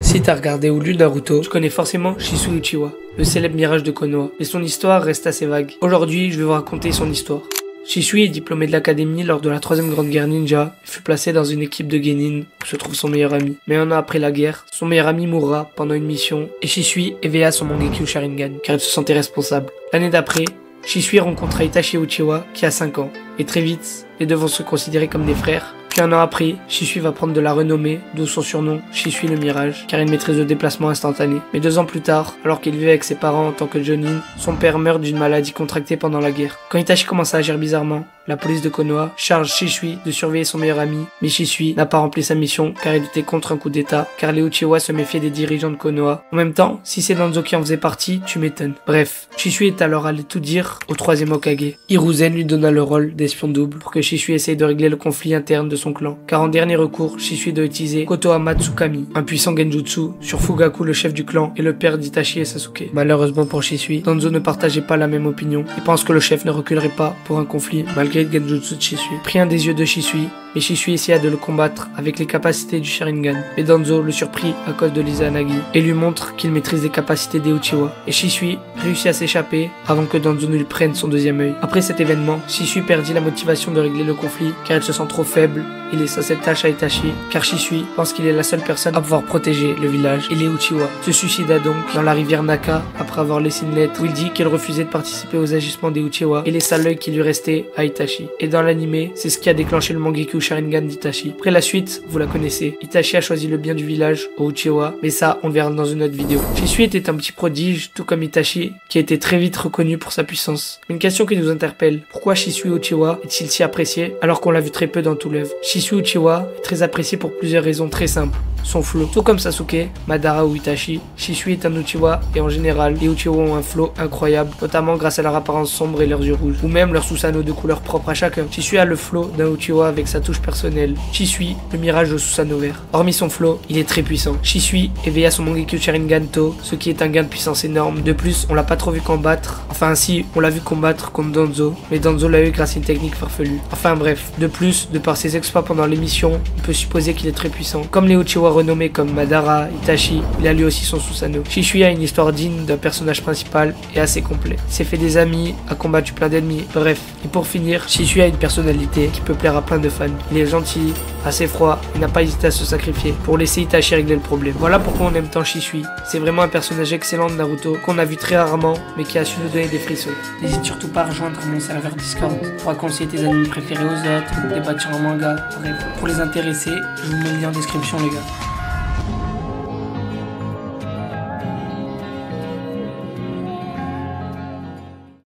Si t'as regardé ou lu Naruto, tu connais forcément Shisui Uchiwa, le célèbre mirage de Konoha, mais son histoire reste assez vague. Aujourd'hui, je vais vous raconter son histoire. Shisui est diplômé de l'académie lors de la troisième grande guerre ninja et fut placé dans une équipe de genin où se trouve son meilleur ami. Mais un an après la guerre, son meilleur ami mourra pendant une mission et Shisui éveilla son Mangekyo Sharingan car il se sentait responsable. L'année d'après, Shisui rencontra Itachi Uchiwa qui a 5 ans et très vite, les deux vont se considérer comme des frères. Puis un an après, Shisui va prendre de la renommée, d'où son surnom Shisui le Mirage, car il maîtrise le déplacement instantané. Mais 2 ans plus tard, alors qu'il vivait avec ses parents en tant que Jonin, son père meurt d'une maladie contractée pendant la guerre. Quand Itachi commence à agir bizarrement, la police de Konoha charge Shisui de surveiller son meilleur ami, mais Shisui n'a pas rempli sa mission car il était contre un coup d'état, car les Uchiwa se méfiaient des dirigeants de Konoha. En même temps, si c'est Danzo qui en faisait partie, tu m'étonnes. Bref, Shisui est alors allé tout dire au 3e Hokage. Hiruzen lui donna le rôle d'espion double pour que Shisui essaye de régler le conflit interne de son clan, car en dernier recours, Shisui doit utiliser Kotohama Tsukami, un puissant genjutsu, sur Fugaku le chef du clan et le père d'Itachi et Sasuke. Malheureusement pour Shisui, Danzo ne partageait pas la même opinion et pense que le chef ne reculerait pas pour un conflit malgré le genjutsu de Shisui. Pris un des yeux de Shisui, mais Shisui essaya de le combattre avec les capacités du Sharingan. Mais Danzo le surprit à cause de l'Izanagi et lui montre qu'il maîtrise les capacités des Uchiwa. Et Shisui réussit à s'échapper avant que Danzo ne lui prenne son 2e œil. Après cet événement, Shisui perdit la motivation de régler le conflit car il se sent trop faible. Il laissa cette tâche à Itachi car Shisui pense qu'il est la seule personne à pouvoir protéger le village et les Uchiwa. Se suicida donc dans la rivière Naka après avoir laissé une lettre où il dit qu'il refusait de participer aux agissements des Uchiwa et laissa l'œil qui lui restait à Itachi. Et dans l'anime, c'est ce qui a déclenché le Mangekyo Sharingan d'Itachi. Après la suite, vous la connaissez. Itachi a choisi le bien du village aux Uchiwa, mais ça, on le verra dans une autre vidéo. Shisui était un petit prodige, tout comme Itachi, qui a été très vite reconnu pour sa puissance. Une question qui nous interpelle, pourquoi Shisui Uchiwa est-il si apprécié alors qu'on l'a vu très peu dans tout l'œuvre? Shisui Uchiwa est très apprécié pour plusieurs raisons très simples. Son flow. Tout comme Sasuke, Madara ou Itachi, Shisui est un Uchiwa et en général, les Uchiwa ont un flow incroyable, notamment grâce à leur apparence sombre et leurs yeux rouges, ou même leur Susanoo de couleur propre à chacun. Shisui a le flow d'un Uchiwa avec sa touche personnelle. Shisui, le mirage de Susanoo vert. Hormis son flow, il est très puissant. Shisui éveilla son Mangekyo Sharingan To, ce qui est un gain de puissance énorme. De plus, on l'a pas trop vu combattre. Enfin si, on l'a vu combattre contre Danzo, mais Danzo l'a eu grâce à une technique farfelue. Enfin bref, de plus, de par ses exploits pendant l'émission, on peut supposer qu'il est très puissant. Comme les Uchiwa renommés comme Madara, Itachi, il a lui aussi son Susanoo. Shisui a une histoire digne d'un personnage principal et assez complet. Il s'est fait des amis, a combattu plein d'ennemis, bref. Et pour finir, Shisui a une personnalité qui peut plaire à plein de fans. Il est gentil, assez froid, et n'a pas hésité à se sacrifier pour laisser Itachi régler le problème. Voilà pourquoi on aime tant Shisui. C'est vraiment un personnage excellent de Naruto, qu'on a vu très rarement, mais qui a su nous donner des frissons. N'hésite surtout pas à rejoindre mon serveur Discord pour conseiller tes animes préférés aux autres, débattre sur un manga, bref. Pour les intéressés, je vous mets le lien en description les gars.